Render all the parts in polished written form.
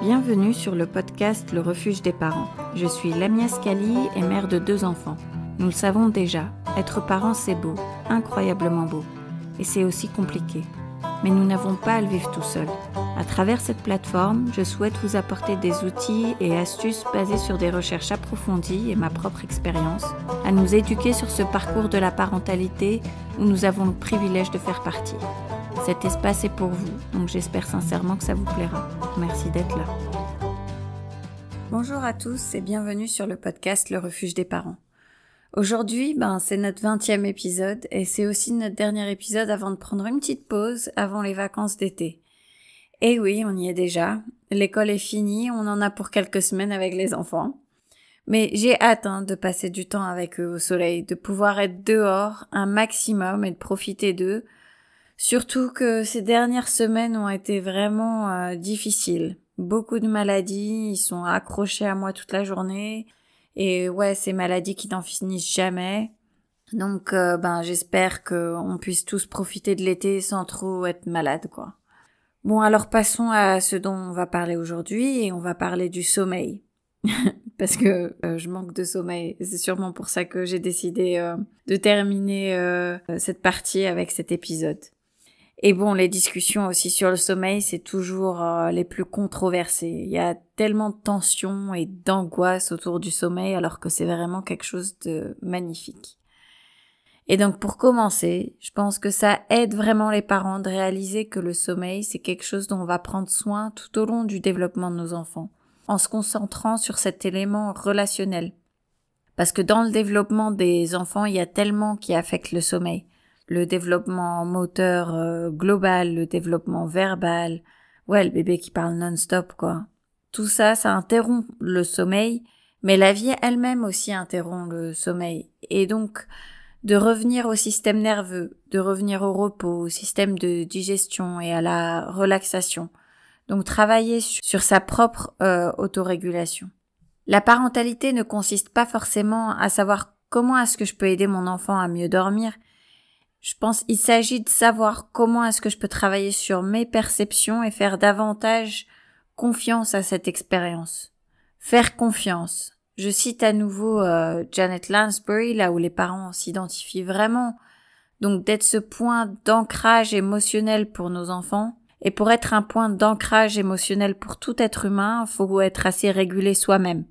Bienvenue sur le podcast Le Refuge des parents. Je suis Lamia Scali et mère de 2 enfants. Nous le savons déjà, être parent c'est beau, incroyablement beau. Et c'est aussi compliqué. Mais nous n'avons pas à le vivre tout seul. À travers cette plateforme, je souhaite vous apporter des outils et astuces basés sur des recherches approfondies et ma propre expérience, à nous éduquer sur ce parcours de la parentalité où nous avons le privilège de faire partie. Cet espace est pour vous, donc j'espère sincèrement que ça vous plaira. Merci d'être là. Bonjour à tous et bienvenue sur le podcast Le Refuge des parents. Aujourd'hui, c'est notre 20e épisode et c'est aussi notre dernier épisode avant de prendre une petite pause avant les vacances d'été. Et oui, on y est déjà. L'école est finie, on en a pour quelques semaines avec les enfants. Mais j'ai hâte de passer du temps avec eux au soleil, de pouvoir être dehors un maximum et de profiter d'eux. Surtout que ces dernières semaines ont été vraiment difficiles. Beaucoup de maladies, ils sont accrochés à moi toute la journée. Et ouais, ces maladies qui n'en finissent jamais. Donc j'espère qu'on puisse tous profiter de l'été sans trop être malade, quoi. Bon, alors passons à ce dont on va parler aujourd'hui et on va parler du sommeil. Parce que je manque de sommeil. C'est sûrement pour ça que j'ai décidé de terminer cette partie avec cet épisode. Et bon, les discussions aussi sur le sommeil, c'est toujours les plus controversées. Il y a tellement de tensions et d'angoisse autour du sommeil alors que c'est vraiment quelque chose de magnifique. Et donc pour commencer, je pense que ça aide vraiment les parents de réaliser que le sommeil, c'est quelque chose dont on va prendre soin tout au long du développement de nos enfants, en se concentrant sur cet élément relationnel. Parce que dans le développement des enfants, il y a tellement qui affecte le sommeil. Le développement moteur global, le développement verbal, le bébé qui parle non-stop, quoi. Tout ça, ça interrompt le sommeil, mais la vie elle-même aussi interrompt le sommeil. Et donc, de revenir au système nerveux, de revenir au repos, au système de digestion et à la relaxation. Donc, travailler sur sa propre autorégulation. La parentalité ne consiste pas forcément à savoir comment est-ce que je peux aider mon enfant à mieux dormir. Je pense qu'il s'agit de savoir comment est-ce que je peux travailler sur mes perceptions et faire davantage confiance à cette expérience. Faire confiance. Je cite à nouveau Janet Lansbury, là où les parents s'identifient vraiment. Donc d'être ce point d'ancrage émotionnel pour nos enfants. Et pour être un point d'ancrage émotionnel pour tout être humain, il faut être assez régulé soi-même.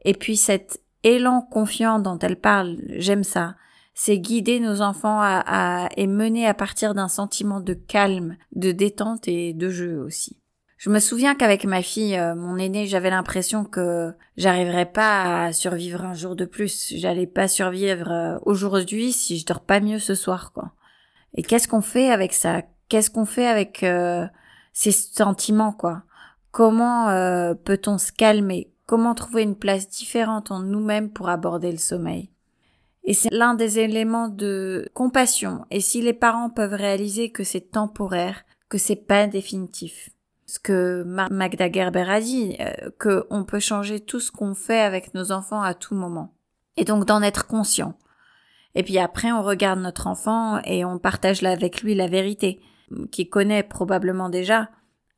Et puis cet élan confiant dont elle parle, j'aime ça. C'est guider nos enfants et mener à partir d'un sentiment de calme, de détente et de jeu aussi. Je me souviens qu'avec ma fille, mon aînée, j'avais l'impression que j'arriverais pas à survivre un jour de plus. J'allais pas survivre aujourd'hui si je dors pas mieux ce soir, quoi. Et qu'est-ce qu'on fait avec ça? Qu'est-ce qu'on fait avec ces sentiments, quoi? Comment peut-on se calmer? Comment trouver une place différente en nous-mêmes pour aborder le sommeil? Et c'est l'un des éléments de compassion. Et si les parents peuvent réaliser que c'est temporaire, que c'est pas définitif. Ce que Magda Gerber a dit, qu'on peut changer tout ce qu'on fait avec nos enfants à tout moment. Et donc d'en être conscient. Et puis après, on regarde notre enfant et on partage avec lui la vérité, qu'il connaît probablement déjà,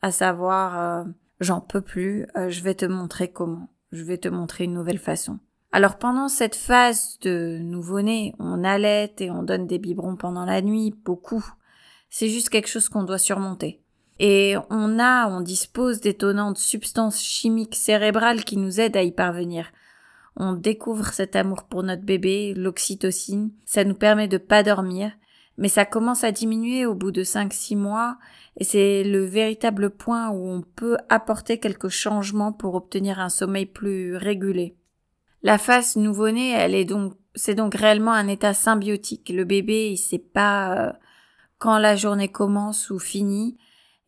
à savoir, j'en peux plus, je vais te montrer comment. Je vais te montrer une nouvelle façon. Alors pendant cette phase de nouveau-né, on allaite et on donne des biberons pendant la nuit, beaucoup. C'est juste quelque chose qu'on doit surmonter. Et on dispose d'étonnantes substances chimiques cérébrales qui nous aident à y parvenir. On découvre cet amour pour notre bébé, l'oxytocine, ça nous permet de pas dormir, mais ça commence à diminuer au bout de 5-6 mois, et c'est le véritable point où on peut apporter quelques changements pour obtenir un sommeil plus régulé. La phase nouveau-né, c'est donc réellement un état symbiotique. Le bébé, il sait pas quand la journée commence ou finit,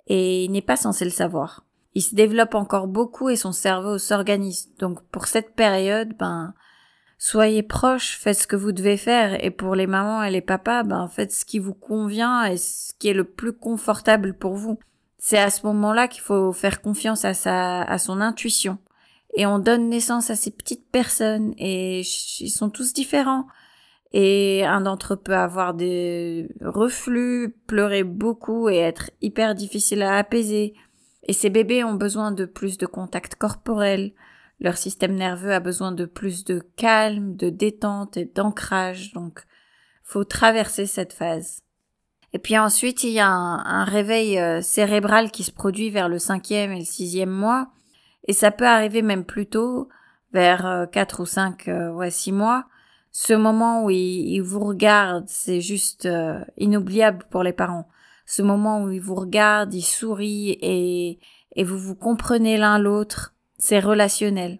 et il n'est pas censé le savoir. Il se développe encore beaucoup et son cerveau s'organise. Donc pour cette période, soyez proches, faites ce que vous devez faire, et pour les mamans et les papas, faites ce qui vous convient et ce qui est le plus confortable pour vous. C'est à ce moment-là qu'il faut faire confiance à son intuition. Et on donne naissance à ces petites personnes et ils sont tous différents. Et un d'entre eux peut avoir des reflux, pleurer beaucoup et être hyper difficile à apaiser. Et ces bébés ont besoin de plus de contact corporel, leur système nerveux a besoin de plus de calme, de détente et d'ancrage, donc faut traverser cette phase. Et puis ensuite, il y a un réveil cérébral qui se produit vers le 5e et le 6e mois, et ça peut arriver même plus tôt, vers 4 ou 5, 6 mois. Ce moment où ils vous regardent, c'est juste inoubliable pour les parents. Ce moment où ils vous regardent, ils sourient et vous vous comprenez l'un l'autre, c'est relationnel.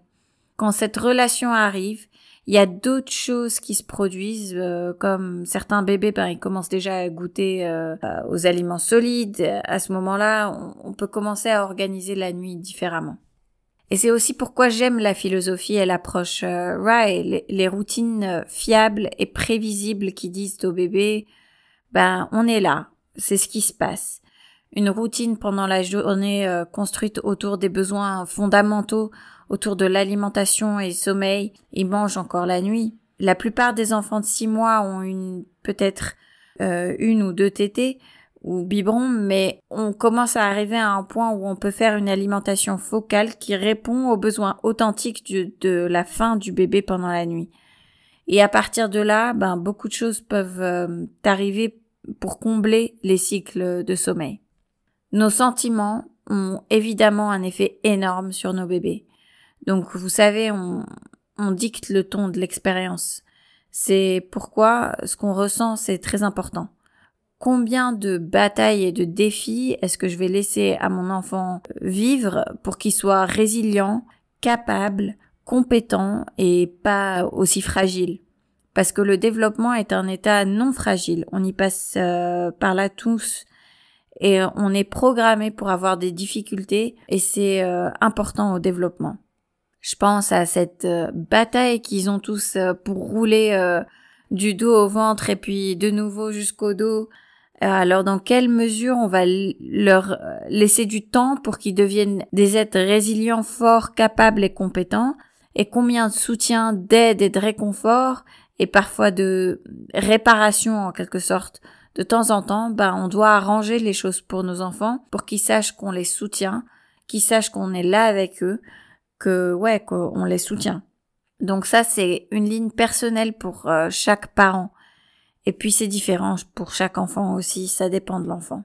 Quand cette relation arrive, il y a d'autres choses qui se produisent, comme certains bébés, ils commencent déjà à goûter aux aliments solides. À ce moment-là, on peut commencer à organiser la nuit différemment. Et c'est aussi pourquoi j'aime la philosophie et l'approche Rye, les routines fiables et prévisibles qui disent au bébé, on est là, c'est ce qui se passe. Une routine pendant la journée construite autour des besoins fondamentaux, autour de l'alimentation et sommeil, ils mangent encore la nuit. La plupart des enfants de 6 mois ont peut-être une ou deux tétées ou biberons, mais on commence à arriver à un point où on peut faire une alimentation focale qui répond aux besoins authentiques de la faim du bébé pendant la nuit. Et à partir de là, beaucoup de choses peuvent arriver pour combler les cycles de sommeil. Nos sentiments ont évidemment un effet énorme sur nos bébés. Donc, vous savez, on dicte le ton de l'expérience. C'est pourquoi ce qu'on ressent, c'est très important. Combien de batailles et de défis est-ce que je vais laisser à mon enfant vivre pour qu'il soit résilient, capable, compétent et pas aussi fragile? Parce que le développement est un état non fragile. On y passe par là tous. Et on est programmé pour avoir des difficultés et c'est important au développement. Je pense à cette bataille qu'ils ont tous pour rouler du dos au ventre et puis de nouveau jusqu'au dos. Alors dans quelle mesure on va leur laisser du temps pour qu'ils deviennent des êtres résilients, forts, capables et compétents, et combien de soutien, d'aide et de réconfort et parfois de réparation en quelque sorte. De temps en temps, on doit arranger les choses pour nos enfants pour qu'ils sachent qu'on les soutient, qu'ils sachent qu'on est là avec eux, qu'on les soutient. Donc ça, c'est une ligne personnelle pour chaque parent. Et puis c'est différent pour chaque enfant aussi, ça dépend de l'enfant.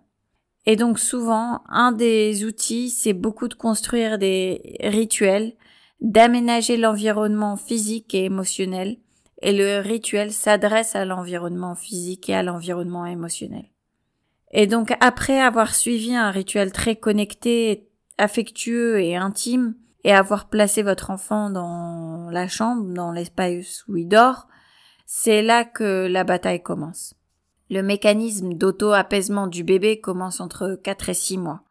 Et donc souvent, un des outils, c'est beaucoup de construire des rituels, d'aménager l'environnement physique et émotionnel. Et le rituel s'adresse à l'environnement physique et à l'environnement émotionnel. Et donc, après avoir suivi un rituel très connecté, affectueux et intime, et avoir placé votre enfant dans la chambre, dans l'espace où il dort, c'est là que la bataille commence. Le mécanisme d'auto-apaisement du bébé commence entre 4 et 6 mois.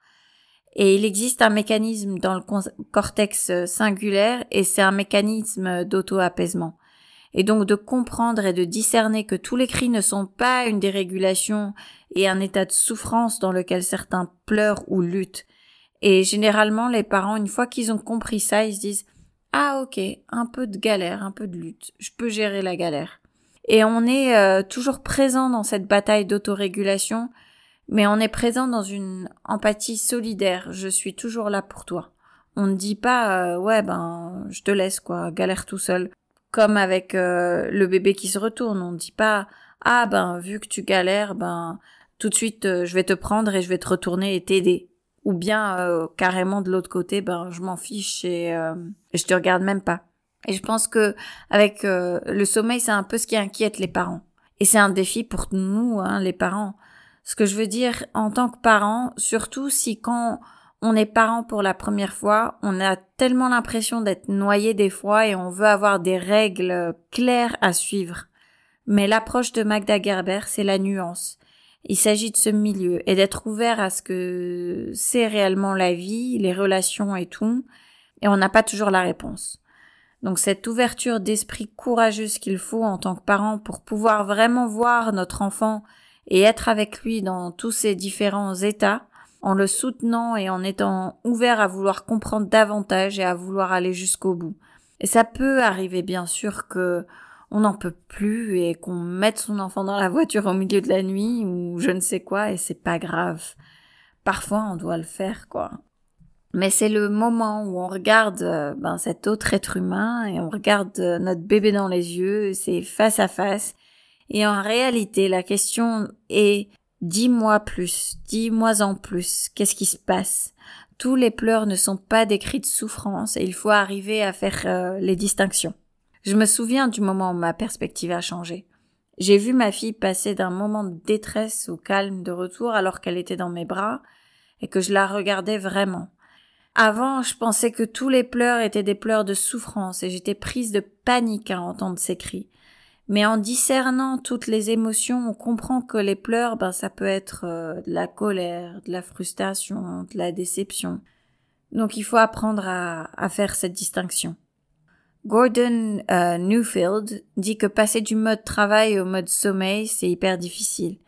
Et il existe un mécanisme dans le cortex cingulaire, et c'est un mécanisme d'auto-apaisement. Et donc de comprendre et de discerner que tous les cris ne sont pas une dérégulation et un état de souffrance dans lequel certains pleurent ou luttent. Et généralement, les parents, une fois qu'ils ont compris ça, ils se disent « Ah ok, un peu de galère, un peu de lutte, je peux gérer la galère ». Et on est toujours présent dans cette bataille d'autorégulation, mais on est présent dans une empathie solidaire. Je suis toujours là pour toi. On ne dit pas je te laisse galère tout seul. Comme avec le bébé qui se retourne, on ne dit pas vu que tu galères, tout de suite je vais te prendre et je vais te retourner et t'aider. Ou bien carrément de l'autre côté, je m'en fiche et je te regarde même pas. Et je pense que avec le sommeil, c'est un peu ce qui inquiète les parents. Et c'est un défi pour nous, les parents. Ce que je veux dire en tant que parent, surtout si quand on est parent pour la première fois, on a tellement l'impression d'être noyé des fois et on veut avoir des règles claires à suivre. Mais l'approche de Magda Gerber, c'est la nuance. Il s'agit de ce milieu et d'être ouvert à ce que c'est réellement la vie, les relations et tout, et on n'a pas toujours la réponse. Donc cette ouverture d'esprit courageuse qu'il faut en tant que parent pour pouvoir vraiment voir notre enfant et être avec lui dans tous ses différents états, en le soutenant et en étant ouvert à vouloir comprendre davantage et à vouloir aller jusqu'au bout. Et ça peut arriver bien sûr que on n'en peut plus et qu'on mette son enfant dans la voiture au milieu de la nuit ou je ne sais quoi et c'est pas grave. Parfois on doit le faire Mais c'est le moment où on regarde cet autre être humain et on regarde notre bébé dans les yeux, c'est face à face. Et en réalité, la question est dis-moi plus, dis-moi en plus, qu'est-ce qui se passe? Tous les pleurs ne sont pas des cris de souffrance et il faut arriver à faire les distinctions. Je me souviens du moment où ma perspective a changé. J'ai vu ma fille passer d'un moment de détresse au calme de retour alors qu'elle était dans mes bras et que je la regardais vraiment. Avant, je pensais que tous les pleurs étaient des pleurs de souffrance et j'étais prise de panique à entendre ces cris. Mais en discernant toutes les émotions, on comprend que les pleurs, ça peut être de la colère, de la frustration, de la déception. Donc il faut apprendre à faire cette distinction. Gordon Newfield dit que passer du mode travail au mode sommeil, c'est hyper difficile.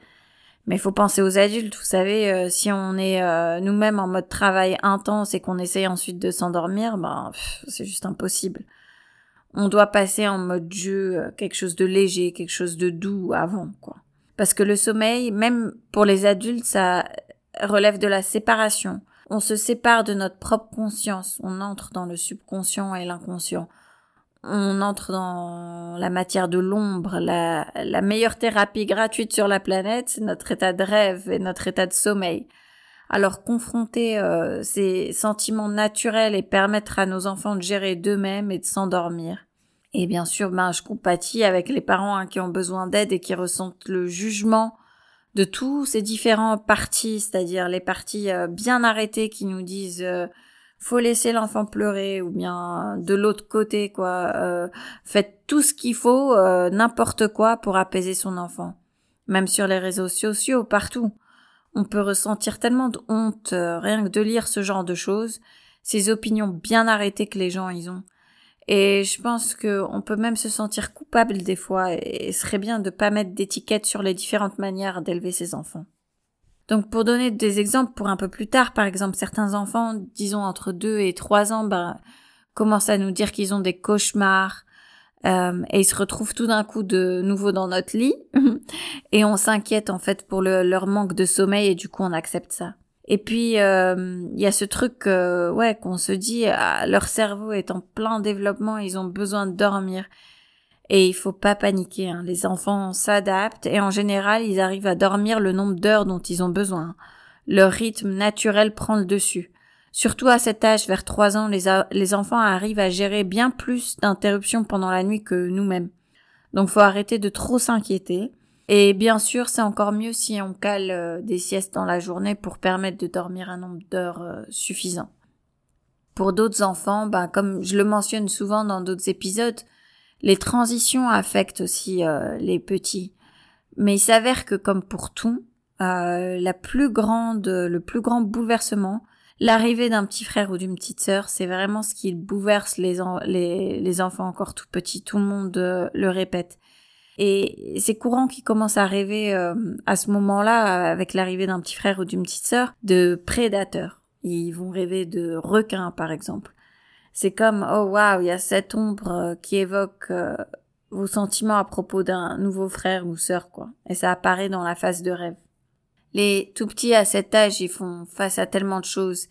Mais il faut penser aux adultes, vous savez, si on est nous-mêmes en mode travail intense et qu'on essaye ensuite de s'endormir, c'est juste impossible. On doit passer en mode jeu, quelque chose de léger, quelque chose de doux avant, quoi. Parce que le sommeil, même pour les adultes, ça relève de la séparation. On se sépare de notre propre conscience, on entre dans le subconscient et l'inconscient. On entre dans la matière de l'ombre, la meilleure thérapie gratuite sur la planète, c'est notre état de rêve et notre état de sommeil. Alors confronter ces sentiments naturels et permettre à nos enfants de gérer d'eux-mêmes et de s'endormir. Et bien sûr, je compatis avec les parents qui ont besoin d'aide et qui ressentent le jugement de tous ces différents partis, c'est-à-dire les partis bien arrêtés qui nous disent faut laisser l'enfant pleurer, ou bien de l'autre côté faites tout ce qu'il faut, n'importe quoi pour apaiser son enfant. Même sur les réseaux sociaux, partout. On peut ressentir tellement de honte rien que de lire ce genre de choses, ces opinions bien arrêtées que les gens ils ont. Et je pense que on peut même se sentir coupable des fois et ce serait bien de pas mettre d'étiquette sur les différentes manières d'élever ses enfants. Donc pour donner des exemples pour un peu plus tard, par exemple certains enfants, disons entre 2 et 3 ans, commencent à nous dire qu'ils ont des cauchemars et ils se retrouvent tout d'un coup de nouveau dans notre lit et on s'inquiète en fait pour leur manque de sommeil et du coup on accepte ça. Et puis y a ce truc qu'on se dit leur cerveau est en plein développement, ils ont besoin de dormir. Et il faut pas paniquer, les enfants s'adaptent et en général, ils arrivent à dormir le nombre d'heures dont ils ont besoin. Leur rythme naturel prend le dessus. Surtout à cet âge, vers 3 ans, les enfants arrivent à gérer bien plus d'interruptions pendant la nuit que nous-mêmes. Donc faut arrêter de trop s'inquiéter. Et bien sûr, c'est encore mieux si on cale des siestes dans la journée pour permettre de dormir un nombre d'heures suffisant. Pour d'autres enfants, comme je le mentionne souvent dans d'autres épisodes, les transitions affectent aussi les petits. Mais il s'avère que comme pour tout, le plus grand bouleversement, l'arrivée d'un petit frère ou d'une petite sœur, c'est vraiment ce qui bouleverse les enfants encore tout petits. Tout le monde le répète. Et c'est courant qu'ils commencent à rêver à ce moment-là, avec l'arrivée d'un petit frère ou d'une petite sœur, de prédateurs. Ils vont rêver de requins, par exemple. C'est comme, oh waouh, il y a cette ombre qui évoque vos sentiments à propos d'un nouveau frère ou sœur, quoi. Et ça apparaît dans la phase de rêve. Les tout petits à cet âge, ils font face à tellement de choses.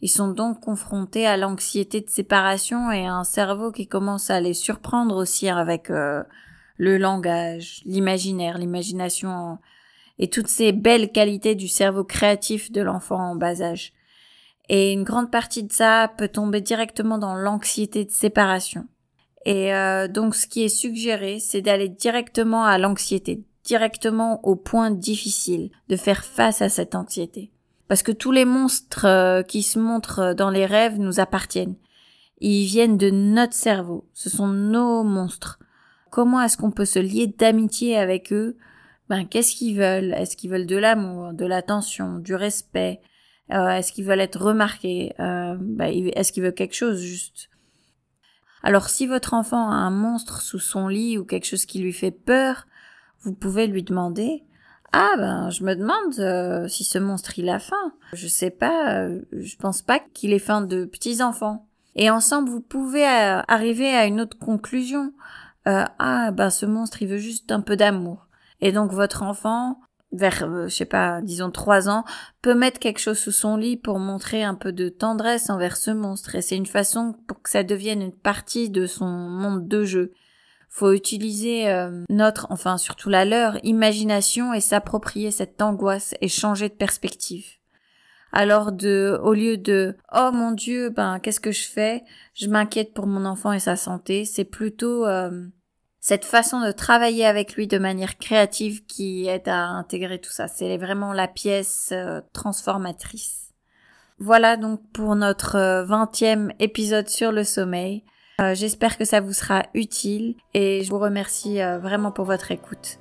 Ils sont donc confrontés à l'anxiété de séparation et à un cerveau qui commence à les surprendre aussi avec le langage, l'imaginaire, l'imagination et toutes ces belles qualités du cerveau créatif de l'enfant en bas âge. Et une grande partie de ça peut tomber directement dans l'anxiété de séparation. Et donc ce qui est suggéré, c'est d'aller directement à l'anxiété, directement au point difficile, de faire face à cette anxiété. Parce que tous les monstres qui se montrent dans les rêves nous appartiennent. Ils viennent de notre cerveau, ce sont nos monstres. Comment est-ce qu'on peut se lier d'amitié avec eux? Qu'est-ce qu'ils veulent? Est-ce qu'ils veulent de l'amour, de l'attention, du respect? Est-ce qu'ils veulent être remarqués? Est-ce qu'ils veulent quelque chose juste? Alors si votre enfant a un monstre sous son lit ou quelque chose qui lui fait peur, vous pouvez lui demander « Ah je me demande si ce monstre il a faim. Je sais pas, je pense pas qu'il ait faim de petits enfants. » Et ensemble vous pouvez arriver à une autre conclusion. Ce monstre il veut juste un peu d'amour. Et donc votre enfant vers, je sais pas, disons 3 ans, peut mettre quelque chose sous son lit pour montrer un peu de tendresse envers ce monstre. Et c'est une façon pour que ça devienne une partie de son monde de jeu. Faut utiliser surtout la leur, imagination et s'approprier cette angoisse et changer de perspective. Alors au lieu de « Oh mon Dieu, qu'est-ce que je fais ? Je m'inquiète pour mon enfant et sa santé », c'est plutôt cette façon de travailler avec lui de manière créative qui aide à intégrer tout ça. C'est vraiment la pièce transformatrice. Voilà donc pour notre 20e épisode sur le sommeil. J'espère que ça vous sera utile et je vous remercie vraiment pour votre écoute.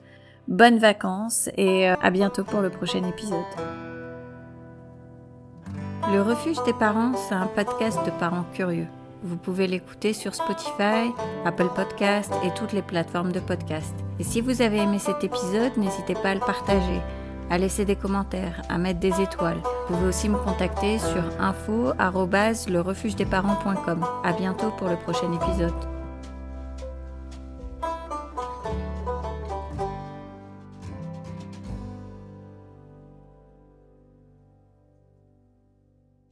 Bonnes vacances et à bientôt pour le prochain épisode. Le refuge des parents, c'est un podcast de parents curieux. Vous pouvez l'écouter sur Spotify, Apple Podcasts et toutes les plateformes de podcast. Et si vous avez aimé cet épisode, n'hésitez pas à le partager, à laisser des commentaires, à mettre des étoiles. Vous pouvez aussi me contacter sur info@lerefugedesparents.com. À bientôt pour le prochain épisode.